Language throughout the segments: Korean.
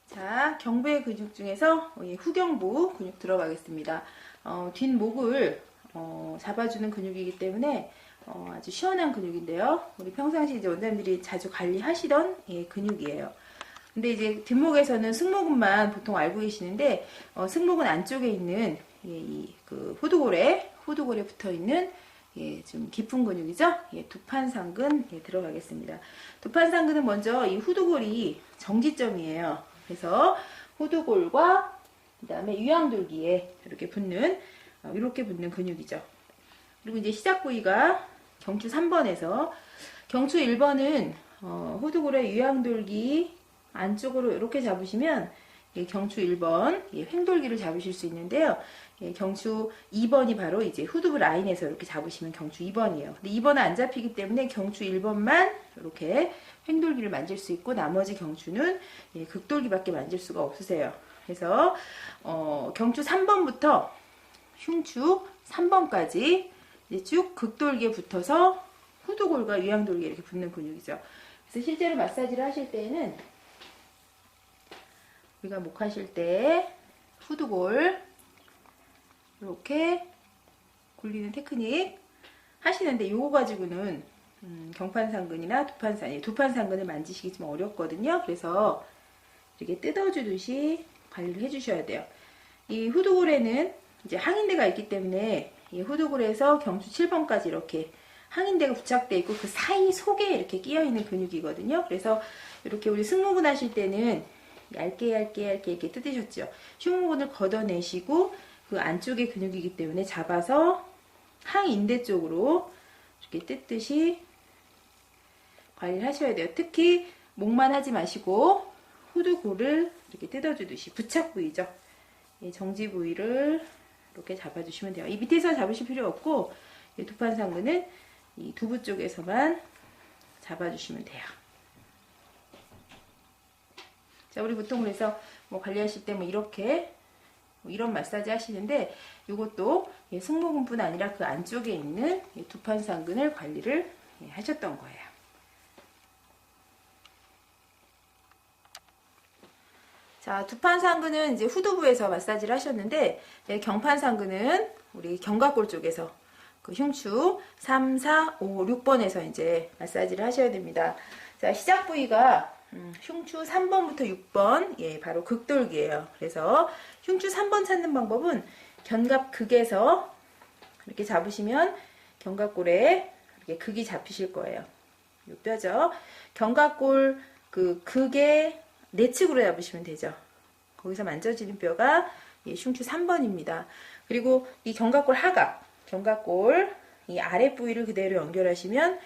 자, 경부의 근육 중에서 후경부 근육 들어가겠습니다. 뒷목을 잡아주는 근육이기 때문에 아주 시원한 근육인데요. 우리 평상시 이제 원장님들이 자주 관리하시던 근육이에요. 근데 이제 뒷목에서는 승모근만 보통 알고 계시는데 승모근 안쪽에 있는 그 호두골에 붙어 있는 좀 깊은 근육이죠. 두판상근 들어가겠습니다. 두판상근은 먼저 이 후두골이 정지점이에요. 그래서 호두골과 그다음에 유양돌기에 이렇게 붙는 근육이죠. 그리고 이제 시작 부위가 경추 3번에서 경추 1번은 호두골의 유양돌기 안쪽으로 이렇게 잡으시면 경추 1번 횡돌기를 잡으실 수 있는데요. 경추 2번이 바로 이제 후두부 라인에서 이렇게 잡으시면 경추 2번이에요. 근데 2번은 안 잡히기 때문에 경추 1번만 이렇게 횡돌기를 만질 수 있고 나머지 경추는 극돌기밖에 만질 수가 없으세요. 그래서 경추 3번부터 흉추 3번까지 쭉 극돌기에 붙어서 후두골과 유양돌기에 이렇게 붙는 근육이죠. 그래서 실제로 마사지를 하실 때에는 우리가 목하실 때 후두골 이렇게 굴리는 테크닉 하시는데 요거 가지고는 경판상근이나 두판상근을 만지시기 좀 어렵거든요. 그래서 이렇게 뜯어주듯이 관리를 해주셔야 돼요. 이 후두골에는 이제 항인대가 있기 때문에 이 후두골에서 경추 7번까지 이렇게 항인대가 부착되어 있고 그 사이 속에 이렇게 끼어 있는 근육이거든요. 그래서 이렇게 우리 승모근 하실 때는 얇게 이렇게 뜯으셨죠. 흉모근을 걷어내시고 그 안쪽의 근육이기 때문에 잡아서 항인대 쪽으로 이렇게 뜯듯이 관리를 하셔야 돼요. 특히 목만 하지 마시고 후두골을 이렇게 뜯어주듯이 부착 부위죠. 정지 부위를 이렇게 잡아주시면 돼요. 이 밑에서 잡으실 필요 없고 두판상근은 이 두부 쪽에서만 잡아주시면 돼요. 자, 우리 보통 그래서 관리하실 때 이렇게 이런 마사지 하시는데 이것도 승모근뿐 아니라 그 안쪽에 있는 두판상근을 관리를 하셨던 거예요. 자, 두판상근은 이제 후두부에서 마사지를 하셨는데 경판상근은 우리 견갑골 쪽에서 그 흉추 3, 4, 5, 6번에서 이제 마사지를 하셔야 됩니다. 자, 시작 부위가 흉추 3번부터 6번, 바로 극돌기예요. 그래서 흉추 3번 찾는 방법은 견갑극에서 이렇게 잡으시면 견갑골에 이렇게 극이 잡히실 거예요. 이 뼈죠. 견갑골 그 극의 내측으로 잡으시면 되죠. 거기서 만져지는 뼈가 흉추 3번입니다. 그리고 이 견갑골 하각, 견갑골 이 아랫 부위를 그대로 연결하시면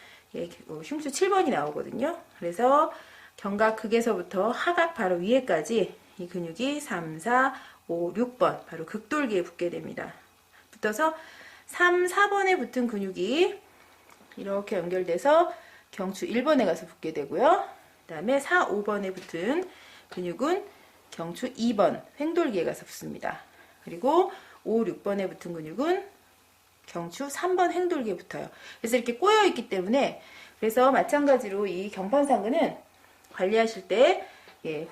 흉추 7번이 나오거든요. 그래서 견갑극에서부터 하각 바로 위에까지 이 근육이 3, 4, 5, 6번 바로 극돌기에 붙게 됩니다. 붙어서 3, 4번에 붙은 근육이 이렇게 연결돼서 경추 1번에 가서 붙게 되고요. 그 다음에 4, 5번에 붙은 근육은 경추 2번 횡돌기에 가서 붙습니다. 그리고 5, 6번에 붙은 근육은 경추 3번 횡돌기에 붙어요. 그래서 이렇게 꼬여 있기 때문에 그래서 마찬가지로 이 경판상근은 관리하실 때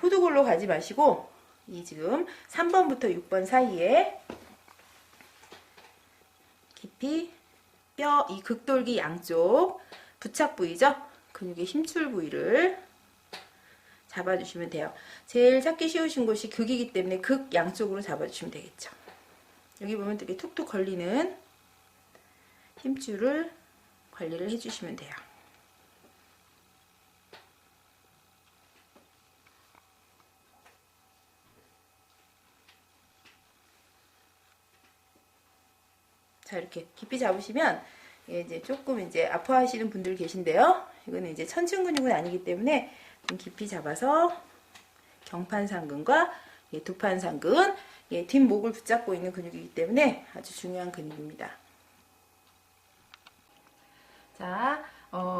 후두골로 가지 마시고 이 지금 3번부터 6번 사이에 깊이 뼈 이 극돌기 양쪽 부착 부위죠. 근육의 힘줄 부위를 잡아주시면 돼요. 제일 찾기 쉬우신 곳이 극이기 때문에 극 양쪽으로 잡아주시면 되겠죠. 여기 보면 되게 툭툭 걸리는 힘줄을 관리를 해주시면 돼요. 자, 이렇게 깊이 잡으시면 이제 조금 이제 아파하시는 분들 계신데요. 이거는 이제 천층 근육은 아니기 때문에 좀 깊이 잡아서 경판상근과 두판상근, 뒷목을 붙잡고 있는 근육이기 때문에 아주 중요한 근육입니다. 자,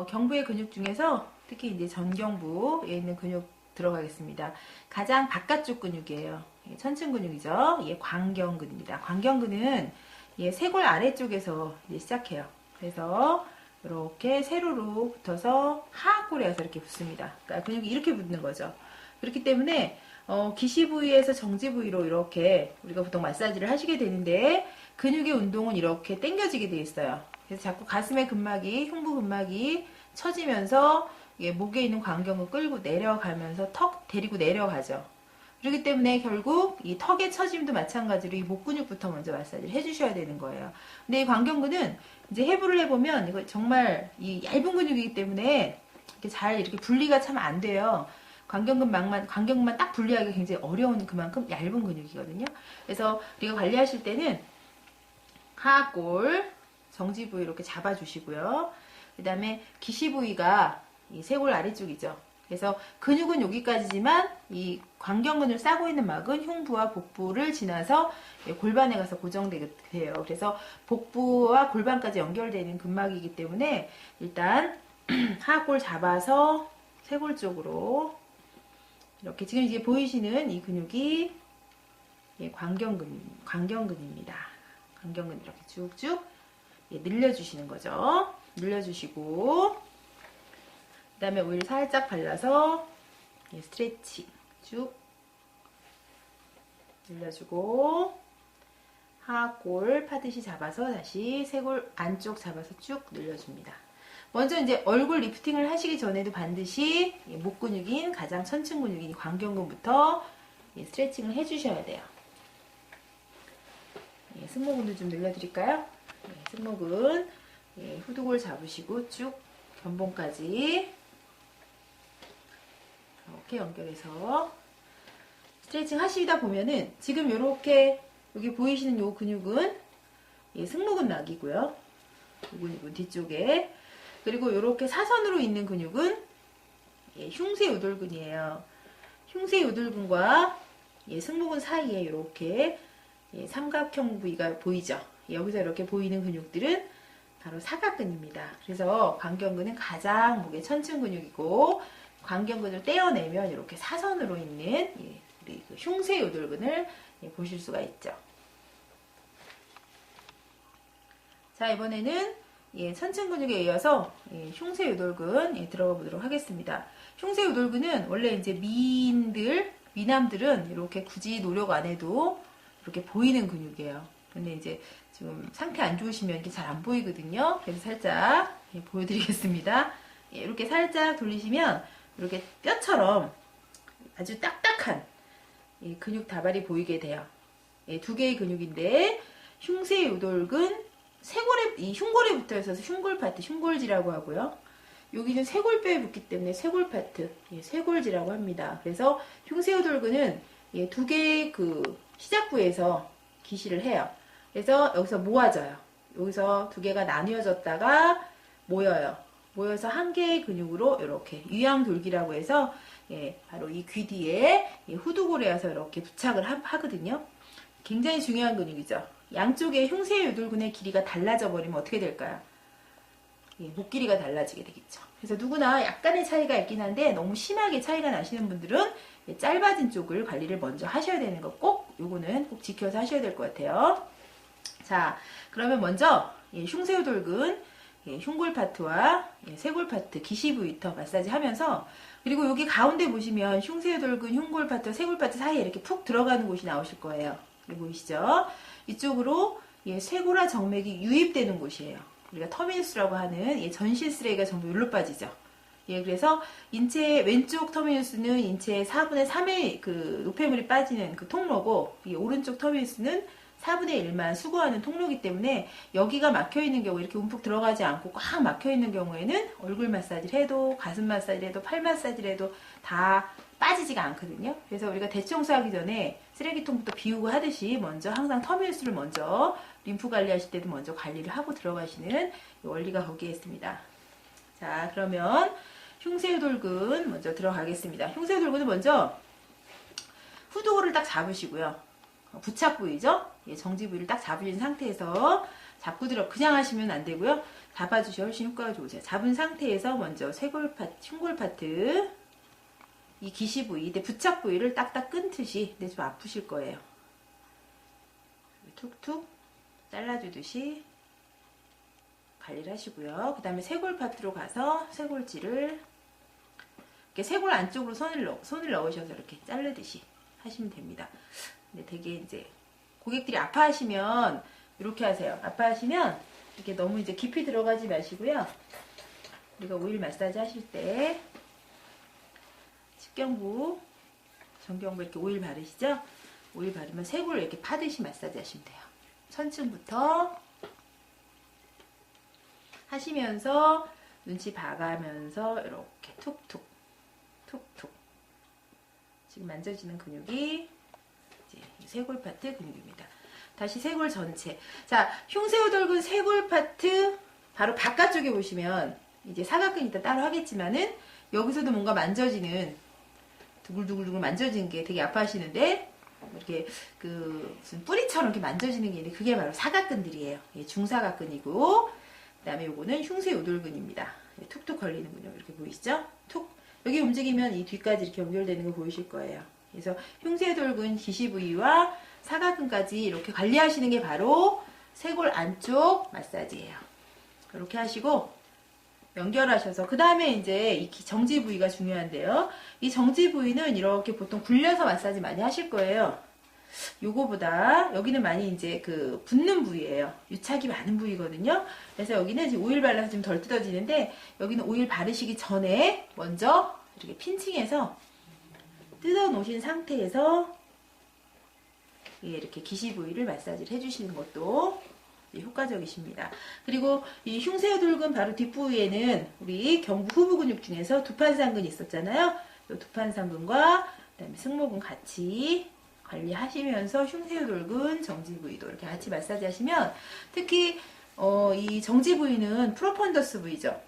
경부의 근육 중에서 특히 이제 전경부에 있는 근육 들어가겠습니다. 가장 바깥쪽 근육이에요. 천층 근육이죠. 광경근입니다. 광경근은 쇄골 아래쪽에서 시작해요. 그래서 이렇게 세로로 붙어서 하악골에 가서 이렇게 붙습니다. 그러니까 근육이 이렇게 붙는 거죠. 그렇기 때문에 기시 부위에서 정지 부위로 이렇게 우리가 보통 마사지를 하시게 되는데 근육의 운동은 이렇게 당겨지게 돼 있어요. 그래서 자꾸 가슴의 근막이, 흉부 근막이 처지면서 목에 있는 광경을 끌고 내려가면서 턱 데리고 내려가죠. 그렇기 때문에 결국 이 턱의 처짐도 마찬가지로 이 목 근육부터 먼저 마사지를 해주셔야 되는 거예요. 근데 이 광경근은 이제 해부를 해보면 이거 정말 이 얇은 근육이기 때문에 이렇게 잘 이렇게 분리가 참 안 돼요. 광경근만 딱 분리하기가 굉장히 어려운 그만큼 얇은 근육이거든요. 그래서 우리가 관리하실 때는 하악골, 정지 부위 이렇게 잡아주시고요. 그 다음에 기시 부위가 이 쇄골 아래쪽이죠. 그래서 근육은 여기까지지만 이 광경근을 싸고 있는 막은 흉부와 복부를 지나서 골반에 가서 고정돼요. 그래서 복부와 골반까지 연결되는 근막이기 때문에 일단 하악골 잡아서 쇄골 쪽으로 이렇게 지금 이제 보이시는 이 근육이 광경근입니다. 광경근 이렇게 쭉쭉 늘려주시는 거죠. 늘려주시고 그 다음에 오일 살짝 발라서 스트레칭 쭉 늘려주고 하악골 파듯이 잡아서 다시 쇄골 안쪽 잡아서 쭉 늘려줍니다. 먼저 이제 얼굴 리프팅을 하시기 전에도 반드시 목 근육인 가장 천층 근육인 광경근부터 스트레칭을 해주셔야 돼요. 승모근도 좀 늘려드릴까요? 승모근 후두골 잡으시고 쭉 견봉까지 이렇게 연결해서 스트레칭 하시다 보면은 지금 이렇게 여기 보이시는 요 근육은 승모근 낙이고요. 이 근육은 뒤쪽에 그리고 이렇게 사선으로 있는 근육은 흉쇄요돌근이에요. 흉쇄요돌근과 승모근 사이에 이렇게 삼각형 부위가 보이죠. 여기서 이렇게 보이는 근육들은 바로 사각근입니다. 그래서 광경근은 가장 목의 천층 근육이고 광경근을 떼어내면 이렇게 사선으로 있는 우리 그 흉쇄요돌근을 보실 수가 있죠. 자, 이번에는 천층 근육에 이어서 흉쇄요돌근 들어가 보도록 하겠습니다. 흉쇄요돌근은 원래 이제 미남들은 이렇게 굳이 노력 안 해도 이렇게 보이는 근육이에요. 근데 이제 지금 상태 안 좋으시면 이게 잘 안 보이거든요. 그래서 살짝 보여드리겠습니다. 이렇게 살짝 돌리시면 이렇게 뼈처럼 아주 딱딱한 근육 다발이 보이게 돼요. 두 개의 근육인데 흉쇄요돌근 이 흉골에 붙어 있어서 흉골 파트, 흉골지라고 하고요. 여기는 쇄골뼈에 붙기 때문에 쇄골 파트, 쇄골지라고 합니다. 그래서 흉쇄요돌근은 두 개의 그 시작부에서 기시를 해요. 그래서 여기서 모아져요. 여기서 두 개가 나뉘어졌다가 모여요. 모여서 한 개의 근육으로 이렇게 유양돌기라고 해서 바로 이 귀 뒤에 후두골에 와서 이렇게 부착을 하거든요. 굉장히 중요한 근육이죠. 양쪽의 흉쇄요돌근의 길이가 달라져 버리면 어떻게 될까요? 목 길이가 달라지게 되겠죠. 그래서 누구나 약간의 차이가 있긴 한데 너무 심하게 차이가 나시는 분들은 짧아진 쪽을 관리를 먼저 하셔야 되는 거 꼭 요거는 꼭 지켜서 하셔야 될 것 같아요. 자, 그러면 먼저 흉쇄요돌근 흉골 파트와 쇄골 파트, 기시 부위부터 마사지 하면서 그리고 여기 가운데 보시면 흉쇄요돌근, 흉골 파트, 쇄골 파트 사이에 이렇게 푹 들어가는 곳이 나오실 거예요. 여기 보이시죠? 이쪽으로 쇄골화 정맥이 유입되는 곳이에요. 우리가 터미누스라고 하는 전신 쓰레기가 전부 여기로 빠지죠. 그래서 인체 왼쪽 터미누스는 인체의 4분의 3의 그 노폐물이 빠지는 그 통로고 오른쪽 터미누스는 4분의 1만 수거하는 통로이기 때문에 여기가 막혀있는 경우 이렇게 움푹 들어가지 않고 꽉 막혀있는 경우에는 얼굴 마사지를 해도 가슴 마사지를 해도 팔 마사지를 해도 다 빠지지가 않거든요. 그래서 우리가 대청소하기 전에 쓰레기통부터 비우고 하듯이 먼저 항상 터미누스를 먼저 림프 관리하실 때도 먼저 관리를 하고 들어가시는 원리가 거기에 있습니다. 자, 그러면 흉쇄요돌근 먼저 들어가겠습니다. 흉쇄요돌근은 먼저 후두골을 딱 잡으시고요. 부착 부위죠? 정지 부위를 딱 잡으신 상태에서 잡고 그냥 하시면 안 되고요. 잡아주셔야 훨씬 효과가 좋으세요. 잡은 상태에서 먼저 쇄골 파트, 흉골 파트, 이 기시 부위, 근데 부착 부위를 딱딱 끊듯이, 근데 좀 아프실 거예요. 툭툭 잘라주듯이 관리를 하시고요. 그 다음에 쇄골 파트로 가서 쇄골지를 이렇게 쇄골 안쪽으로 손을 넣으셔서 이렇게 자르듯이 하시면 됩니다. 근데 되게 이제 고객들이 아파하시면 이렇게 하세요. 아파하시면 이렇게 너무 이제 깊이 들어가지 마시고요. 우리가 오일 마사지 하실 때 측경부, 정경부 이렇게 오일 바르시죠? 오일 바르면 쇄골을 이렇게 파듯이 마사지 하시면 돼요. 천층부터 하시면서 눈치 봐가면서 이렇게 툭툭 툭툭. 지금 만져지는 근육이 이제 쇄골 파트 근육입니다. 다시 쇄골 전체. 자, 흉쇄우돌근 쇄골 파트 바로 바깥쪽에 보시면 이제 사각근 이따 따로 하겠지만은 여기서도 뭔가 만져지는 두글두글두글 만져지는 게 되게 아파하시는데 이렇게 그 무슨 뿌리처럼 이렇게 만져지는 게 있는데 그게 바로 사각근들이에요. 예, 중사각근이고 그다음에 요거는 흉쇄우돌근입니다. 예, 툭툭 걸리는 근육 이렇게 보이시죠? 툭 여기 움직이면 이 뒤까지 이렇게 연결되는 거 보이실 거예요. 그래서 흉쇄우돌근 기시 부위와 사각근까지 이렇게 관리하시는 게 바로 쇄골 안쪽 마사지예요. 이렇게 하시고 연결하셔서 그 다음에 이제 이 정지 부위가 중요한데요. 이 정지 부위는 이렇게 보통 굴려서 마사지 많이 하실 거예요. 요거보다 여기는 많이 이제 그 붓는 부위예요. 유착이 많은 부위거든요. 그래서 여기는 지금 오일 발라서 좀 덜 뜯어지는데 여기는 오일 바르시기 전에 먼저 이렇게 핀칭해서 뜯어 놓으신 상태에서 이렇게 기시 부위를 마사지를 해주시는 것도 효과적이십니다. 그리고 이 흉쇄우돌근 바로 뒷부위에는 우리 경부 후부 근육 중에서 두판상근이 있었잖아요. 이 두판상근과 그다음에 승모근 같이 관리하시면서 흉쇄우돌근 정지 부위도 이렇게 같이 마사지 하시면 특히 이 정지 부위는 프로펀더스 부위죠.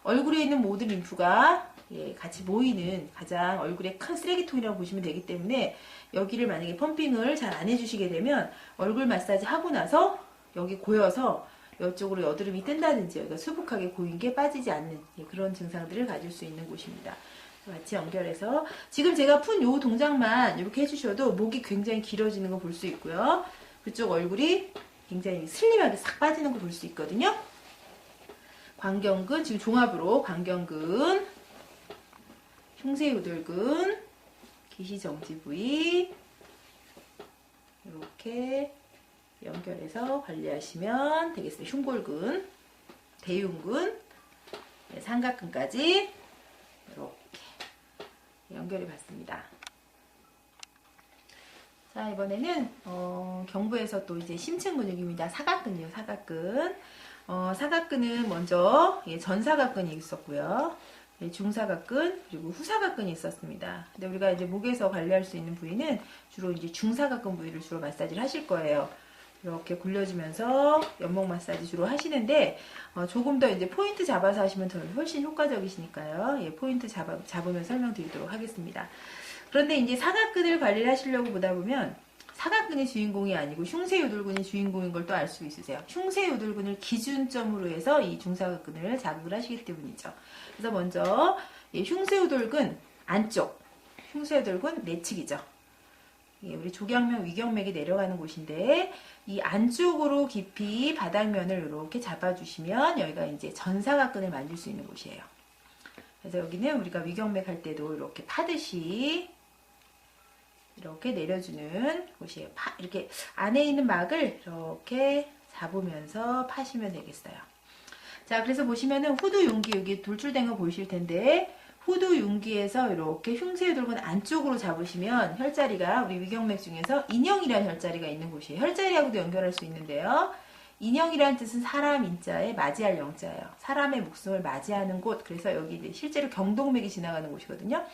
얼굴에 있는 모든 림프가 같이 모이는 가장 얼굴의 큰 쓰레기통이라고 보시면 되기 때문에 여기를 만약에 펌핑을 잘 안 해주시게 되면 얼굴 마사지 하고 나서 여기 고여서 이쪽으로 여드름이 뜬다든지 여기가 수북하게 고인 게 빠지지 않는 그런 증상들을 가질 수 있는 곳입니다. 같이 연결해서 지금 제가 푼 요 동작만 이렇게 해주셔도 목이 굉장히 길어지는 거 볼 수 있고요. 그쪽 얼굴이 굉장히 슬림하게 싹 빠지는 거 볼 수 있거든요. 광경근 지금 종합으로 광경근, 흉쇄우돌근, 기시정지 부위 이렇게 연결해서 관리하시면 되겠습니다. 흉골근, 대흉근, 삼각근까지 이렇게 연결해 봤습니다. 자, 이번에는 경부에서 또 이제 심층 근육입니다. 사각근이요, 사각근. 사각근은 먼저 전사각근이 있었고요. 중사각근 그리고 후사각근이 있었습니다. 근데 우리가 이제 목에서 관리할 수 있는 부위는 주로 이제 중사각근 부위를 주로 마사지를 하실 거예요. 이렇게 굴려주면서 연목 마사지 주로 하시는데 조금 더 이제 포인트 잡아서 하시면 더 훨씬 효과적이시니까요. 예, 포인트 잡으면 설명드리도록 하겠습니다. 그런데 이제 사각근을 관리를 하시려고 보다 보면 사각근이 주인공이 아니고 흉쇄우돌근이 주인공인 걸 또 알 수 있으세요. 흉쇄우돌근을 기준점으로 해서 이 중사각근을 자극을 하시기 때문이죠. 그래서 먼저 흉쇄우돌근 안쪽, 흉쇄우돌근 내측이죠. 우리 조경맥, 위경맥이 내려가는 곳인데 이 안쪽으로 깊이 바닥면을 이렇게 잡아주시면 여기가 이제 전사각근을 만들 수 있는 곳이에요. 그래서 여기는 우리가 위경맥 할 때도 이렇게 파듯이 이렇게 내려주는 곳이에요. 이렇게 안에 있는 막을 이렇게 잡으면서 파시면 되겠어요. 자, 그래서 보시면은 후두 융기 여기 돌출된 거 보이실 텐데 후두 융기에서 이렇게 흉쇄우돌근 안쪽으로 잡으시면 혈자리가 우리 위경맥 중에서 인형이라는 혈자리가 있는 곳이에요. 혈자리하고도 연결할 수 있는데요. 인형이라는 뜻은 사람 인자에 맞이할 영자예요. 사람의 목숨을 맞이하는 곳. 그래서 여기 이제 실제로 경동맥이 지나가는 곳이거든요.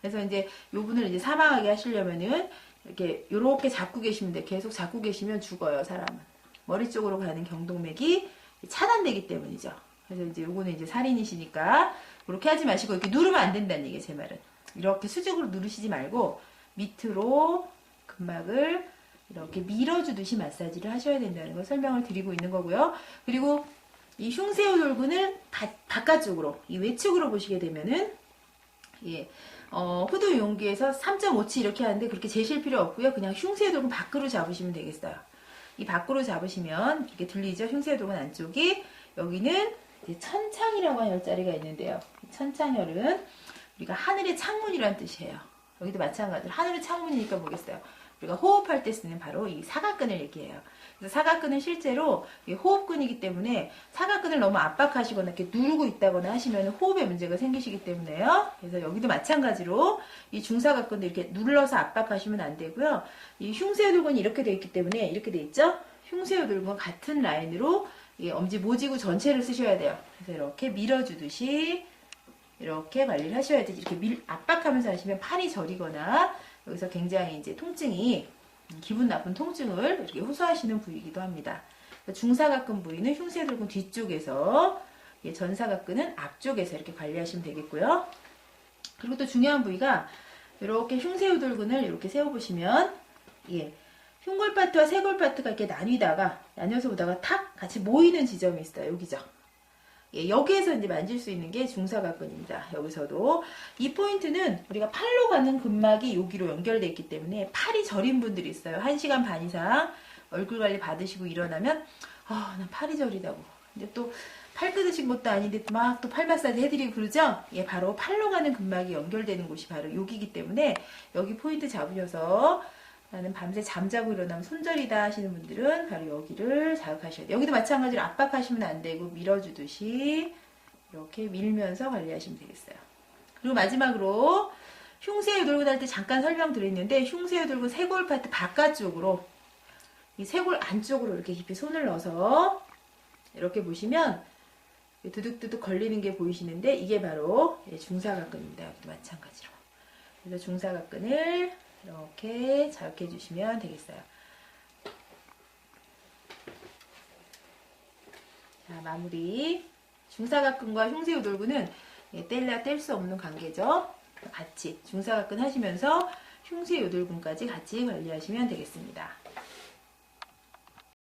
그래서 이제 요분을 이제 사망하게 하시려면은 이렇게 잡고 계시면 돼. 계속 잡고 계시면 죽어요, 사람은. 머리 쪽으로 가는 경동맥이 차단되기 때문이죠. 그래서 이제 요거는 이제 살인이시니까 그렇게 하지 마시고 이렇게 누르면 안 된다는 얘기예요, 제 말은. 이렇게 수직으로 누르시지 말고 밑으로 근막을 이렇게 밀어주듯이 마사지를 하셔야 된다는 걸 설명을 드리고 있는 거고요. 그리고 이 흉쇄우돌근을 바깥쪽으로, 이 외측으로 보시게 되면은 후두 용기에서 3.5치 이렇게 하는데 그렇게 재실 필요 없고요. 그냥 흉쇄우돌근 밖으로 잡으시면 되겠어요. 이 밖으로 잡으시면 이렇게 들리죠? 흉쇄우돌근 안쪽이. 여기는 이제 천창이라고 하는 혈자리가 있는데요. 천창혈은 우리가 하늘의 창문이란 뜻이에요. 여기도 마찬가지로 하늘의 창문이니까 뭐겠어요? 우리가 호흡할 때 쓰는 바로 이 사각근을 얘기해요. 그래서 사각근은 실제로 호흡근이기 때문에 사각근을 너무 압박하시거나 이렇게 누르고 있다거나 하시면 호흡에 문제가 생기시기 때문에요. 그래서 여기도 마찬가지로 이 중사각근도 이렇게 눌러서 압박하시면 안 되고요. 이 흉쇄요돌근이 이렇게 되어 있기 때문에 이렇게 되어 있죠? 흉쇄요돌근 같은 라인으로 이 엄지 모지구 전체를 쓰셔야 돼요. 그래서 이렇게 밀어주듯이 이렇게 관리를 하셔야 되지. 이렇게 압박하면서 하시면 팔이 저리거나 여기서 굉장히 이제 통증이 기분 나쁜 통증을 이렇게 호소하시는 부위이기도 합니다. 중사각근 부위는 흉쇄요돌근 뒤쪽에서, 전사각근은 앞쪽에서 이렇게 관리하시면 되겠고요. 그리고 또 중요한 부위가 이렇게 흉쇄요돌근을 이렇게 세워보시면 흉골파트와 쇄골파트가 이렇게 나뉘어서 보다가 탁 같이 모이는 지점이 있어요. 여기죠. 여기에서 이제 만질 수 있는 게 중사각근입니다. 여기서도 이 포인트는 우리가 팔로 가는 근막이 여기로 연결되어 있기 때문에 팔이 저린 분들이 있어요. 1시간 반 이상 얼굴 관리 받으시고 일어나면 난 팔이 저리다고. 근데 또 팔 뜯으신 것도 아닌데 막 또 팔 마사지 해드리고 그러죠? 바로 팔로 가는 근막이 연결되는 곳이 바로 여기이기 때문에 여기 포인트 잡으셔서 나는 밤새 잠자고 일어나면 손저리다 하시는 분들은 바로 여기를 자극하셔야 돼요. 여기도 마찬가지로 압박하시면 안 되고 밀어주듯이 이렇게 밀면서 관리하시면 되겠어요. 그리고 마지막으로 흉쇄요돌근 할 때 잠깐 설명드렸는데 흉쇄요돌근 쇄골 파트 바깥쪽으로 이 쇄골 안쪽으로 이렇게 깊이 손을 넣어서 이렇게 보시면 두둑두둑 걸리는 게 보이시는데 이게 바로 중사각근입니다. 여기도 마찬가지로. 그래서 중사각근을 이렇게 자극해 주시면 되겠어요. 자, 마무리. 중사각근과 흉쇄요돌근은 뗄래야 뗄 수 없는 관계죠. 같이 중사각근 하시면서 흉쇄요돌근까지 같이 관리하시면 되겠습니다.